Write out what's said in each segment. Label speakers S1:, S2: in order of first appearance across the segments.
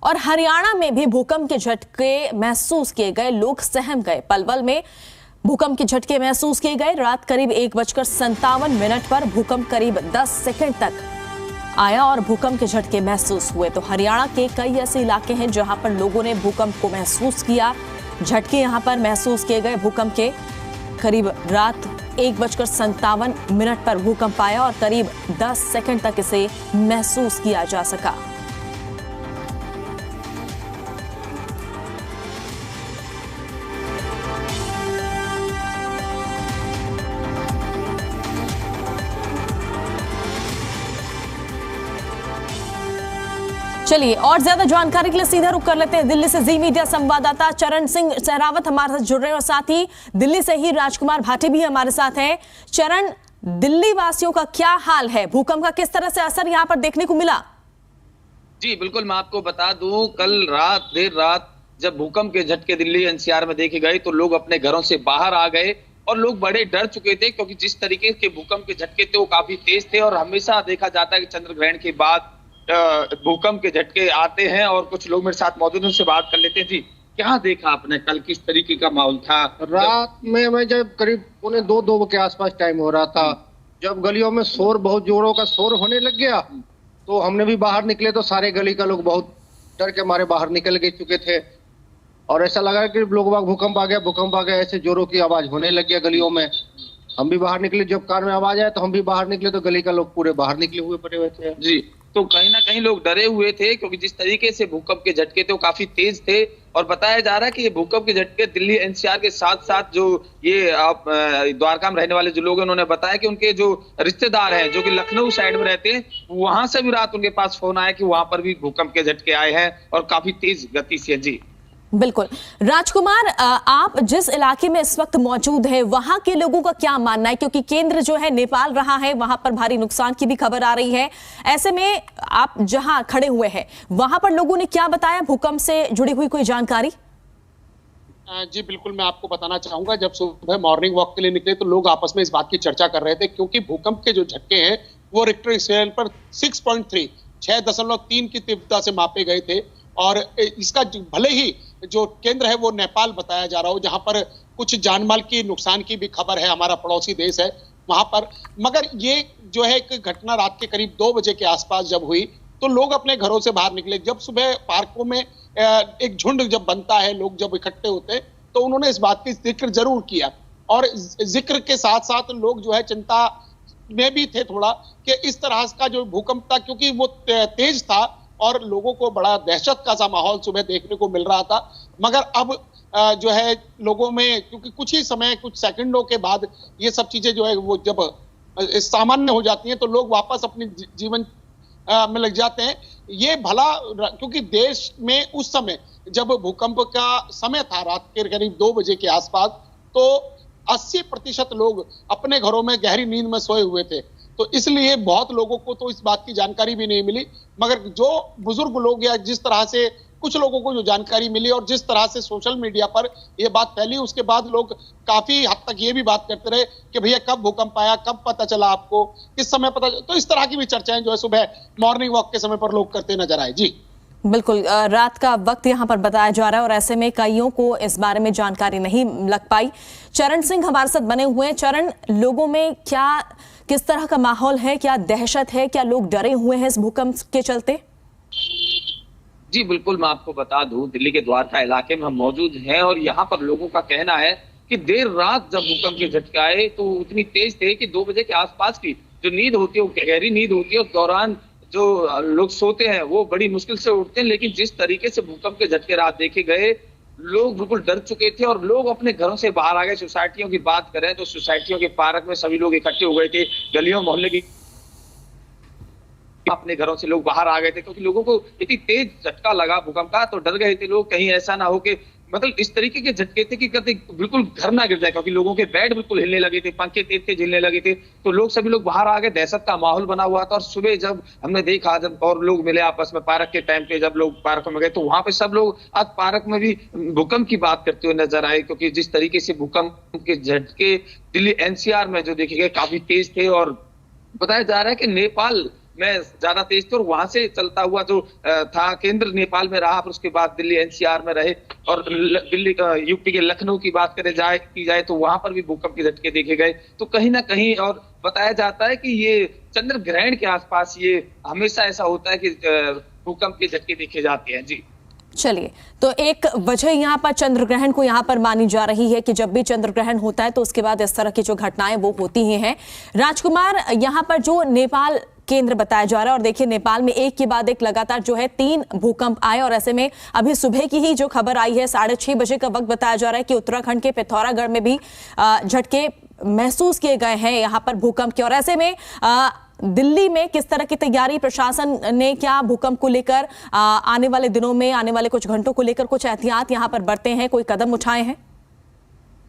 S1: और हरियाणा में भी भूकंप के झटके महसूस किए गए, लोग सहम गए। पलवल में भूकंप के झटके महसूस किए गए। रात करीब 1:57 पर भूकंप करीब 10 सेकंड तक आया और भूकंप के झटके महसूस हुए। तो हरियाणा के कई ऐसे इलाके हैं जहां पर लोगों ने भूकंप को महसूस किया। झटके यहां पर महसूस किए गए भूकंप के। करीब रात 1:57 पर भूकंप आया और करीब 10 सेकंड तक इसे महसूस किया जा सका। चलिए और ज्यादा जानकारी के लिए सीधा रुख कर लेते हैं दिल्ली से जी मीडिया संवाददाता चरण सिंह सहरावत हमारे साथ जुड़ रहे हैं और साथ ही दिल्ली से ही राजकुमार भाटी भी हमारे साथ हैं। चरण, दिल्ली वासियों का क्या हाल है? भूकंप का किस तरह से असर यहां पर देखने को मिला?
S2: जी बिल्कुल, मैं आपको बता दूं, कल रात देर रात जब भूकंप के झटके दिल्ली एनसीआर में देखे गए तो लोग अपने घरों से बाहर आ गए और लोग बड़े डर चुके थे, क्योंकि जिस तरीके के भूकंप के झटके थे वो काफी तेज थे। और हमेशा देखा जाता है कि चंद्र ग्रहण के बाद भूकंप के झटके आते हैं। और कुछ लोग मेरे साथ मौजूद हैं, उनसे बात कर लेते हैं। जी, क्या देखा आपने कल, किस तरीके का माहौल था?
S3: रात में मैं जब करीब 1:45-2 के आसपास टाइम हो रहा था, जब गलियों में शोर, बहुत जोरों का शोर होने लग गया, तो हमने भी बाहर निकले तो सारे गली का लोग बहुत डर के मारे बाहर निकल गए चुके थे। और ऐसा लगा कि लोग भूकंप आ गया, भूकंप आ गया, ऐसे जोरों की आवाज होने लग गया गलियों में। हम भी बाहर निकले, जब कान में आवाज आया तो हम भी बाहर निकले, तो गली का लोग पूरे बाहर निकले हुए पड़े हुए थे।
S2: जी, तो कहीं ना कहीं लोग डरे हुए थे, क्योंकि जिस तरीके से भूकंप के झटके थे वो काफी तेज थे। और बताया जा रहा है कि ये भूकंप के झटके दिल्ली एनसीआर के साथ साथ जो ये द्वारका में रहने वाले जो लोग हैं, उन्होंने बताया कि उनके जो रिश्तेदार हैं जो कि लखनऊ साइड में रहते हैं, वहां से भी रात उनके पास फोन आया कि वहां पर भी भूकंप के झटके आए हैं और काफी तेज गति से। जी
S1: बिल्कुल। राजकुमार, आप जिस इलाके में इस वक्त मौजूद है वहां के लोगों का क्या मानना है? क्योंकि केंद्र जो है नेपाल रहा है, वहां पर भारी नुकसान की भी खबर आ रही है। ऐसे में आप जहां खड़े हुए हैं वहां पर लोगों ने क्या बताया? भूकंप से जुड़ी हुई कोई जानकारी?
S4: जी बिल्कुल, मैं आपको बताना चाहूंगा, जब सुबह मॉर्निंग वॉक के लिए निकले तो लोग आपस में इस बात की चर्चा कर रहे थे, क्योंकि भूकंप के जो झटके हैं वो रिक्टर स्केल पर 6.3 की तीव्रता से मापे गए थे। और इसका भले ही जो केंद्र है वो नेपाल बताया जा रहा हो, जहां पर कुछ जानमाल की नुकसान की भी खबर है, हमारा पड़ोसी देश है वहां पर, मगर ये जो है एक घटना रात के करीब 2 बजे के आसपास जब हुई तो लोग अपने घरों से बाहर निकले। जब सुबह पार्कों में एक झुंड जब बनता है, लोग जब इकट्ठे होते हैं, तो उन्होंने इस बात की जिक्र जरूर किया। और जिक्र के साथ साथ लोग जो है चिंता में भी थे थोड़ा, कि इस तरह का जो भूकंप था, क्योंकि वो तेज था और लोगों को बड़ा दहशत का सा माहौल सुबह देखने को मिल रहा था। मगर अब जो है लोगों में, क्योंकि कुछ ही समय, कुछ सेकंडों के बाद ये सब चीजें जो है वो जब सामान्य हो जाती हैं तो लोग वापस अपने जीवन में लग जाते हैं। ये भला, क्योंकि देश में उस समय जब भूकंप का समय था रात के करीब 2 बजे के आसपास, तो 80% लोग अपने घरों में गहरी नींद में सोए हुए थे। तो इसलिए बहुत लोगों को तो इस बात की जानकारी भी नहीं मिली, मगर जो बुजुर्ग लोग या जिस तरह से कुछ लोगों को जो जानकारी मिली और जिस तरह से सोशल मीडिया पर यह बात फैली, उसके बाद लोग काफी हद तक ये भी बात करते रहे कि भैया कब भूकंप आया, कब पता चला आपको, किस समय पता। तो इस तरह की भी चर्चाएं जो है सुबह मॉर्निंग वॉक के समय पर लोग करते नजर आए। जी
S1: बिल्कुल, रात का वक्त यहां पर बताया जा रहा है और ऐसे में कईयों को इस बारे में जानकारी नहीं लग पाई। चरण सिंह हमारे साथ बने हुए हैं। चरण, लोगों में किस तरह का माहौल है? क्या दहशत है? क्या लोग डरे हुए हैं इस भूकंप के चलते?
S2: जी बिल्कुल, मैं आपको बता दूं, दिल्ली के द्वारका इलाके में हम मौजूद हैं और यहाँ पर लोगों का कहना है कि देर रात जब भूकंप के झटके आए तो इतनी तेज थे कि 2 बजे के आसपास की जो नींद होती है, वो गहरी नींद होती है, उस दौरान जो लोग सोते हैं वो बड़ी मुश्किल से उठते हैं। लेकिन जिस तरीके से भूकंप के झटके रात देखे गए, लोग बिल्कुल डर चुके थे और लोग अपने घरों से बाहर आ गए। सोसाइटियों की बात करें तो सोसाइटियों के पार्क में सभी लोग इकट्ठे हो गए थे, गलियों मोहल्ले की अपने घरों से लोग बाहर आ गए थे, क्योंकि लोगों को इतनी तेज झटका लगा भूकंप का, तो डर गए थे लोग कहीं ऐसा ना हो कि, मतलब इस तरीके के झटके थे कि कभी बिल्कुल घर ना गिर जाए, क्योंकि लोगों के बेड बिल्कुल हिलने लगे थे, पंखे तेज तेज हिलने लगे थे। तो लोग सभी लोग बाहर आ गए, दहशत का माहौल बना हुआ था। और सुबह जब हमने देखा, जब और लोग मिले आपस में पार्क के टाइम पे, जब लोग पार्क में गए तो वहां पे सब लोग आज पार्क में भी भूकंप की बात करते हुए नजर आए, क्योंकि जिस तरीके से भूकंप के झटके दिल्ली एनसीआर में जो देखे गए काफी तेज थे। और बताया जा रहा है कि नेपाल में ज्यादा तेज थे और वहां से चलता हुआ जो था, केंद्र नेपाल में रहा, फिर उसके बाद दिल्ली एनसीआर में रहे, और दिल्ली यूपी के लखनऊ की बात की जाए तो वहां पर भी भूकंप के झटके देखे गए। तो कहीं ना कहीं और बताया जाता है कि ये चंद्र ग्रहण के आसपास ये हमेशा ऐसा होता है कि भूकंप के झटके देखे जाते हैं। जी
S1: चलिए, तो एक वजह यहाँ पर चंद्र ग्रहण को यहाँ पर मानी जा रही है कि जब भी चंद्र ग्रहण होता है तो उसके बाद इस तरह की जो घटनाएं वो होती ही हैं। राजकुमार, यहाँ पर जो नेपाल केंद्र बताया जा रहा है, और देखिए नेपाल में एक के बाद एक लगातार जो है 3 भूकंप आए, और ऐसे में अभी सुबह की ही जो खबर आई है 6:30 बजे का वक्त बताया जा रहा है कि उत्तराखंड के पिथौरागढ़ में भी झटके महसूस किए गए हैं यहाँ पर भूकंप के। और ऐसे में दिल्ली में किस तरह की तैयारी प्रशासन ने, क्या भूकंप को लेकर आने वाले दिनों में, आने वाले कुछ घंटों को लेकर कुछ एहतियात यहाँ पर बरते हैं, कोई कदम उठाए हैं?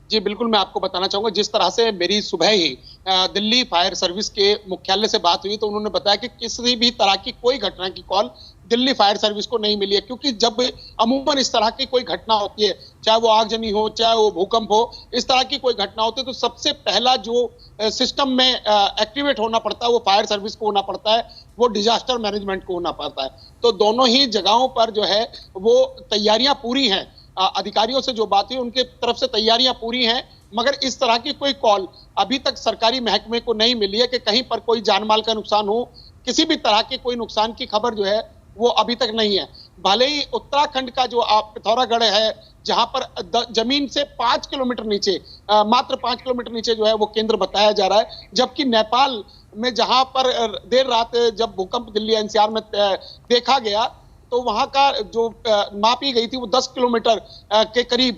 S4: जी बिल्कुल, मैं आपको बताना चाहूंगा, जिस तरह से मेरी सुबह ही दिल्ली फायर सर्विस के मुख्यालय से बात हुई तो उन्होंने बताया कि किसी भी तरह की कोई घटना की कॉल दिल्ली फायर सर्विस को नहीं मिली है, क्योंकि जब अमूमन इस तरह की कोई घटना होती है, चाहे वो आगजनी हो, चाहे वो भूकंप हो, इस तरह की कोई घटना होती है तो सबसे पहला जो सिस्टम में एक्टिवेट होना पड़ता है वो फायर सर्विस को होना पड़ता है, वो डिजास्टर मैनेजमेंट को होना पड़ता है। तो दोनों ही जगहों पर जो है वो तैयारियां पूरी हैं। अधिकारियों से जो बात हुई उनके तरफ से तैयारियां पूरी हैं, मगर इस तरह की कोई कॉल अभी तक सरकारी महकमे को नहीं मिली है कि कहीं पर कोई जानमाल का नुकसान हो। किसी भी तरह के कोई नुकसान की खबर जो है वो अभी तक नहीं है। भले ही उत्तराखंड का जो पिथौरागढ़ है, जहां पर जमीन से 5 किलोमीटर नीचे, मात्र 5 किलोमीटर नीचे जो है वो केंद्र बताया जा रहा है, जबकि नेपाल में जहां पर देर रात जब भूकंप दिल्ली एनसीआर में देखा गया तो वहां का जो मापी गई थी वो 10 किलोमीटर के करीब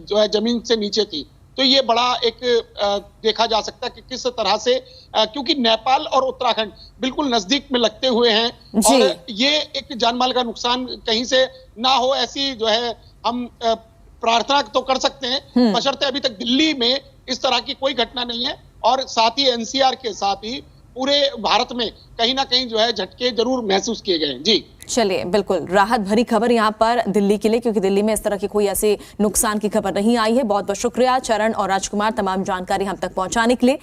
S4: जो है जमीन से नीचे थी। तो ये बड़ा एक देखा जा सकता है कि किस तरह से, क्योंकि नेपाल और उत्तराखंड बिल्कुल नजदीक में लगते हुए हैं और ये एक जानमाल का नुकसान कहीं से ना हो, ऐसी जो है हम प्रार्थना तो कर सकते हैं, बशर्ते अभी तक दिल्ली में इस तरह की कोई घटना नहीं है। और साथ ही एनसीआर के साथ ही पूरे भारत में कहीं ना कहीं जो है झटके जरूर महसूस किए गए हैं। जी
S1: चलिए, बिल्कुल राहत भरी खबर यहाँ पर दिल्ली के लिए, क्योंकि दिल्ली में इस तरह की कोई ऐसे नुकसान की खबर नहीं आई है। बहुत बहुत शुक्रिया चरण और राजकुमार तमाम जानकारी हम तक पहुंचाने के लिए।